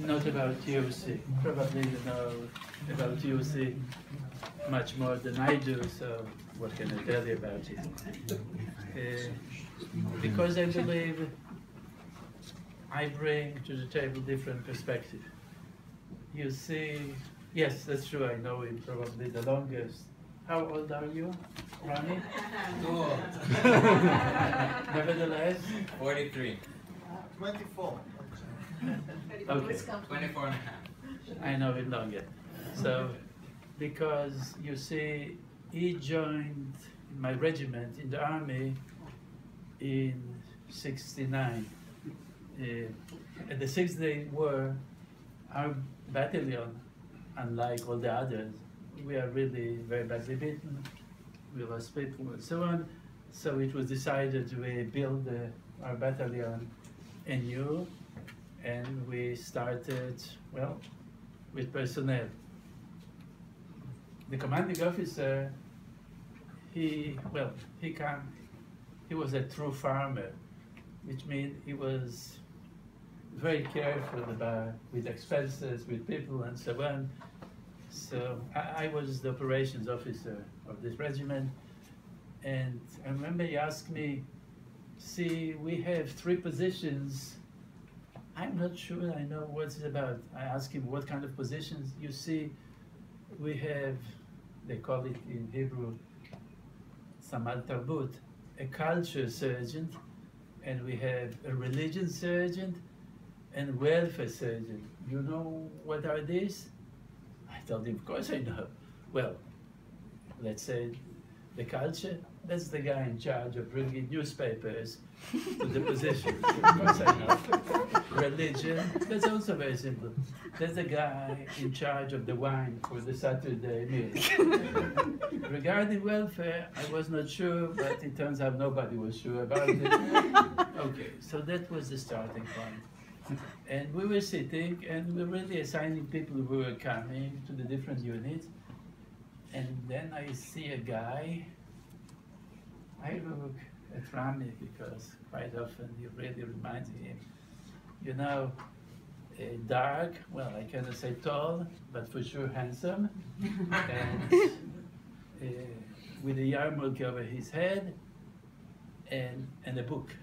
not about TOC. Probably you know about TOC much more than I do, so what can I tell you about it? Because I believe I bring to the table different perspective. You see, yes, that's true, I know him probably the longest. How old are you, Ronnie? Cool. Nevertheless? 43. 24. Okay. 24 and a half. I know him longer. So, because you see, he joined my regiment in the army in '69. At the 6-Day War, our battalion, unlike all the others, we are really very badly beaten. We lost people and so on. So it was decided to build our battalion anew, and we started, well, with personnel. The commanding officer, he was a true farmer, which means he was very careful with expenses, with people, and so on. So I was the operations officer of this regiment, and I remember he asked me, see, we have 3 positions. I'm not sure I know what it's about. I asked him what kind of positions. You see, we have, they call it in Hebrew, Samal Tarbut, a culture sergeant, and we have a religion sergeant and welfare sergeant. You know what are these? I told him, of course I know. Well, let's say the culture, that's the guy in charge of bringing newspapers to the positions. Of course I know. Religion, that's also very simple. That's the guy in charge of the wine for the Saturday meal. Regarding welfare, I was not sure, but it turns out nobody was sure about it. Okay, so that was the starting point. And we were sitting, and we were really assigning people who were coming to the different units. And then I see a guy. I look at Rami because quite often he really reminds me, you know, dark, well, I cannot say tall, but for sure handsome, and with a yarmulke over his head, and a book,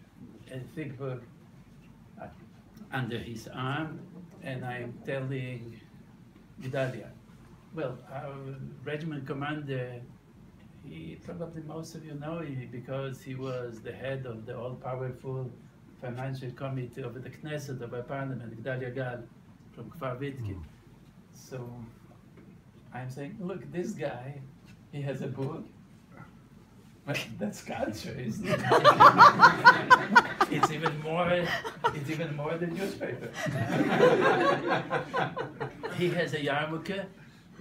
a thick book under his arm, and I'm telling Gedalia. Well, our regiment commander, probably most of you know him because he was the head of the all-powerful financial committee of the Knesset of our parliament, Gedalia Gal, from Kfar Vitkin. So I'm saying, look, this guy, he has a book. Well, that's culture, isn't it? It's even more than newspaper. He has a yarmulke.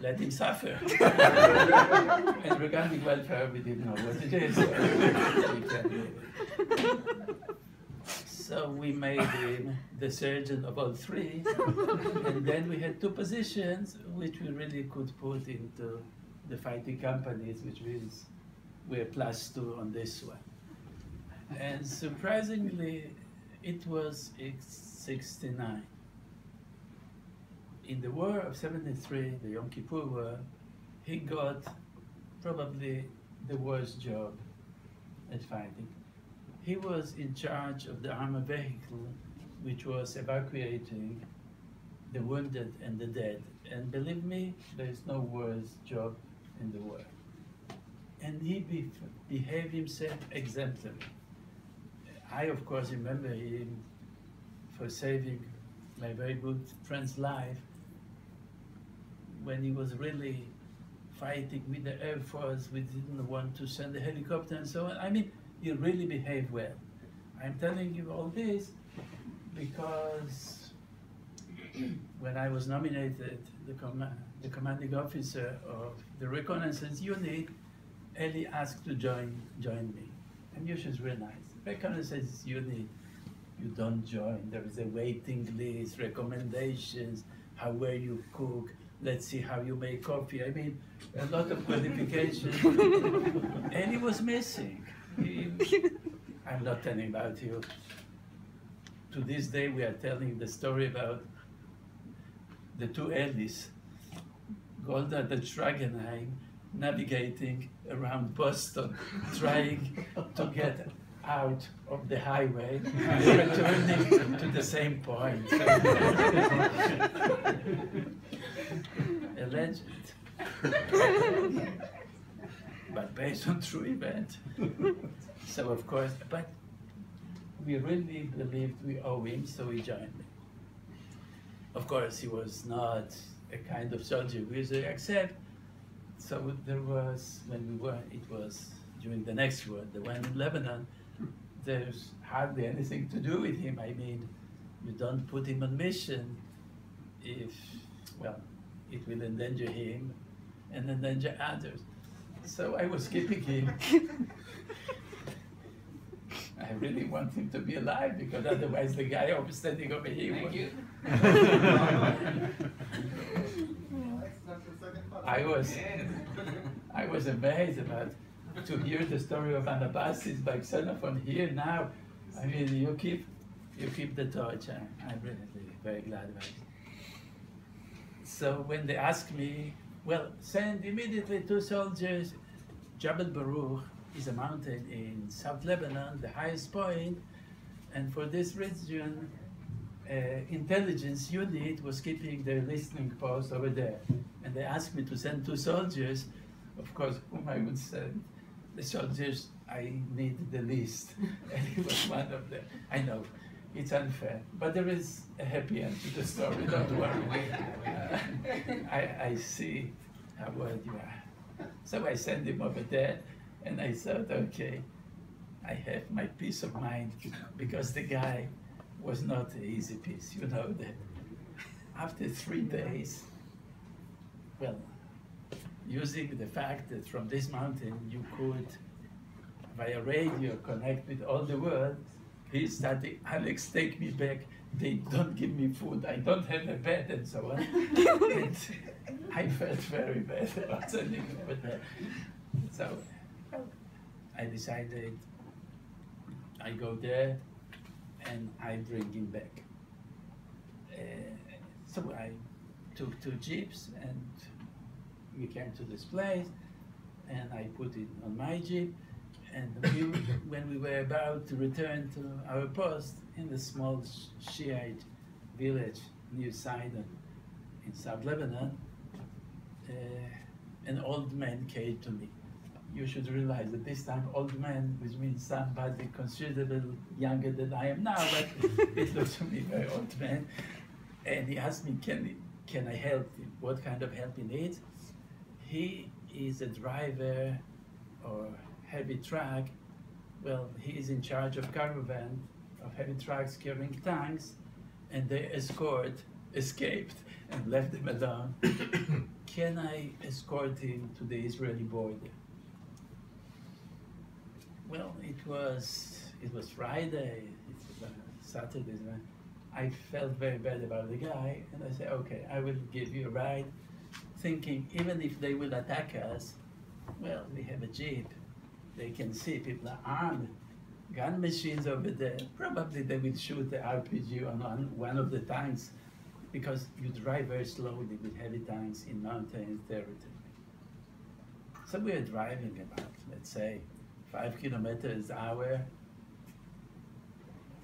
Let him suffer. And regarding welfare, we didn't know what it is. So we made him the surgeon of all 3. And then we had 2 positions which we really could put into the fighting companies, which means we're +2 on this one. And surprisingly, it was 69. In the war of '73, the Yom Kippur War, he got probably the worst job at fighting. He was in charge of the armored vehicle, which was evacuating the wounded and the dead. And believe me, there is no worse job in the war. And he behaved himself exemplary. I, of course, remember him for saving my very good friend's life when he was really fighting with the Air Force. We didn't want to send a helicopter and so on. I mean, he really behaved well. I'm telling you all this because when I was nominated the commanding officer of the reconnaissance unit, Eli asked to join me. And Yusha is real nice. Reconnaissance unit, you don't join. There is a waiting list, recommendations, how well you cook, let's see how you make coffee. I mean, a lot of qualifications. And he was missing. I'm not telling about you. To this day, we are telling the story about the two Elis, Goldratt and Schragenheim, navigating around Boston, trying to get out of the highway, returning to the same point. A legend. But based on true event. So of course, but we really believed we owe him, so he joined me. Of course, he was not a kind of soldier we usually accept. So there was, when we were, it was during the next war, the one in Lebanon, there's hardly anything to do with him. I mean, you don't put him on mission if, well, it will endanger him and endanger others. So I was keeping him. I really want him to be alive because otherwise the guy standing over here. Thank you. I was amazed about to hear the story of Anabasis by Xenophon here now. I mean, you keep the torch. I'm really very glad about it. So when they asked me, well, send immediately 2 soldiers. Jabal Baruch is a mountain in South Lebanon, the highest point, and for this region, intelligence unit was keeping their listening post over there. And they asked me to send 2 soldiers, of course, whom I would send. The soldiers I needed the least, and he was one of them. I know, it's unfair, but there is a happy end to the story, don't worry. I see how well you are. So I sent him over there, and I thought, okay, I have my peace of mind, because the guy was not an easy piece, you know that. After 3 days, well, using the fact that from this mountain you could, via radio, connect with all the world, he started, Alex, take me back, they don't give me food, I don't have a bed, and so on. And I felt very bad about sending him over there. So I decided I go there and I bring him back. So I took 2 jeeps and we came to this place, and I put it on my jeep, and when we were about to return to our post in the small Shiite village near Sidon in South Lebanon, an old man came to me. You should realize that this time old man, which means somebody considerably younger than I am now, but it looks to me very old man, and he asked me, can I help him? What kind of help he needs? He is a driver or heavy truck. Well, he is in charge of caravan of heavy trucks carrying tanks, and their escort escaped and left them alone. Can I escort him to the Israeli border? Well, it was Friday, it was Saturday. I felt very bad about the guy, and I said, okay, I will give you a ride, thinking even if they will attack us, well, we have a jeep. They can see people are armed, gun machines over there. Probably they will shoot the RPG on one of the tanks, because you drive very slowly with heavy tanks in mountain territory. So we are driving about, let's say, 5 kilometers an hour.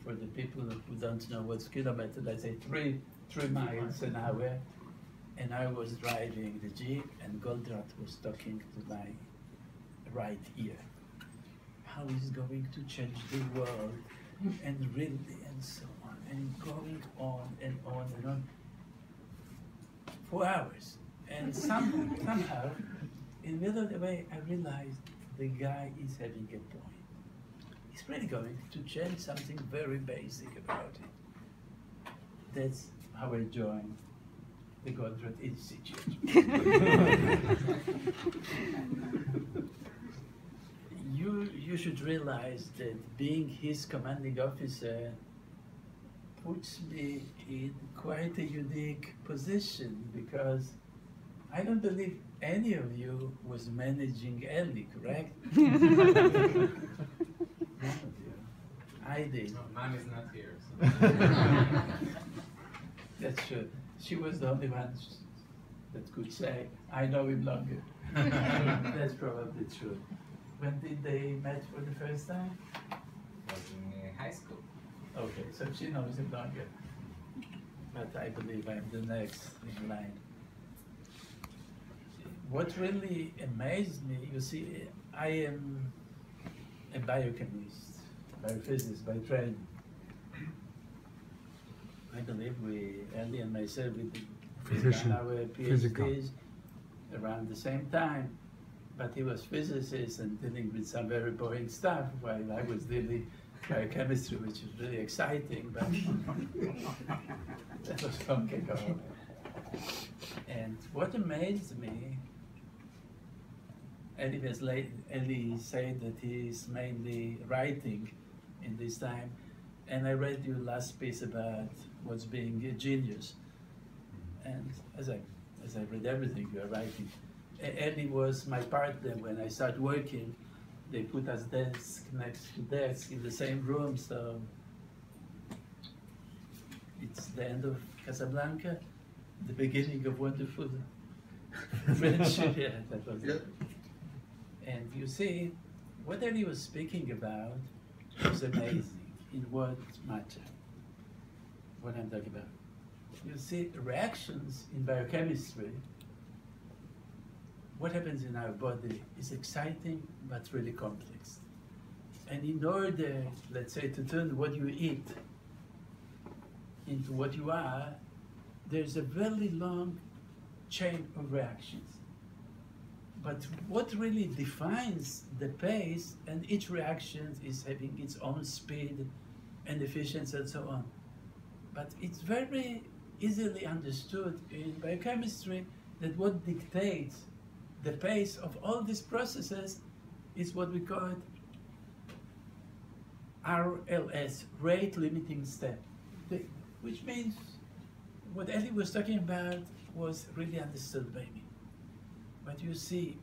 For the people who don't know what's kilometer, let's say 3 miles an hour. And I was driving the Jeep, and Goldratt was talking to my right ear. How he's going to change the world, and really, and so on, and going on and on and on for hours. And somehow, in the middle of the way, I realized the guy is having a point. He's really going to change something very basic about it. That's how I joined the Goldratt Institute. You should realize that being his commanding officer puts me in quite a unique position, because I don't believe any of you was managing Eli, correct? None of you. I did. No, mine is not here. So. That's true. she was the only one that could say, I know him longer. That's probably true. When did they meet for the first time? Was in high school. Okay, so she knows him longer. But I believe I'm the next in line. What really amazed me, you see, I am a biochemist, biophysicist by training. I believe Eli and myself, we done our PhDs around the same time, but he was physicist and dealing with some very boring stuff, while I was dealing biochemistry, which is really exciting, but that was long ago. And what amazed me, Eli said that he's mainly writing in this time, and I read your last piece about what's being a genius. And as I read everything you are writing, Eli was my partner when I started working. They put us desk next to desk in the same room, so it's the end of Casablanca, the beginning of wonderful friendship. Yeah, that was it. And you see, what Eli was speaking about was amazing in what matter, what I'm talking about. You see, reactions in biochemistry, what happens in our body is exciting but really complex. And in order, let's say, to turn what you eat into what you are, there's a very long chain of reactions. But what really defines the pace, and each reaction is having its own speed and efficiency and so on. But it's very easily understood in biochemistry that what dictates the pace of all these processes is what we call RLS, rate limiting step, which means what Eli was talking about was really understood by me. But you see,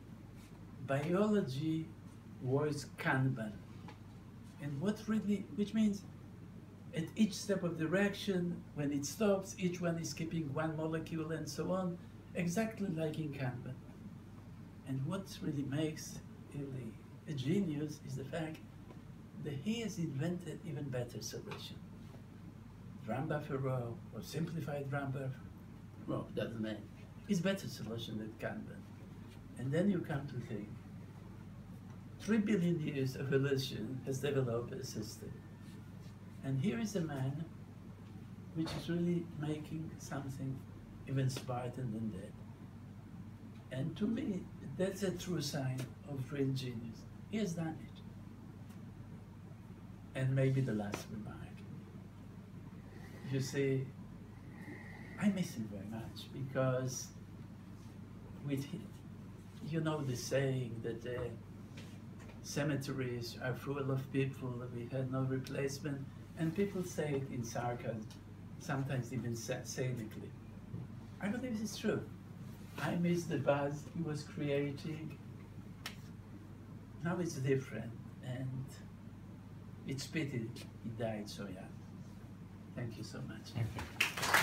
biology was Kanban. And what really, which means at each step of the reaction, when it stops, each one is keeping one molecule and so on, exactly like in Kanban. And what really makes Eli a genius is the fact that he has invented even better solution. Drum buffer row or simplified drum buffer row, doesn't matter. It's better solution than Kanban. And then you come to think, 3 billion years of evolution has developed a system. And here is a man which is really making something even smarter than that. And to me, that's a true sign of real genius. He has done it. And maybe the last remark. You see, I miss him very much because with him, you know the saying that cemeteries are full of people, we had no replacement, and people say it in sarcasm, sometimes even cynically. I believe it's true. I miss the buzz he was creating. Now it's different, and it's pity he died so young. Thank you so much. Thank you.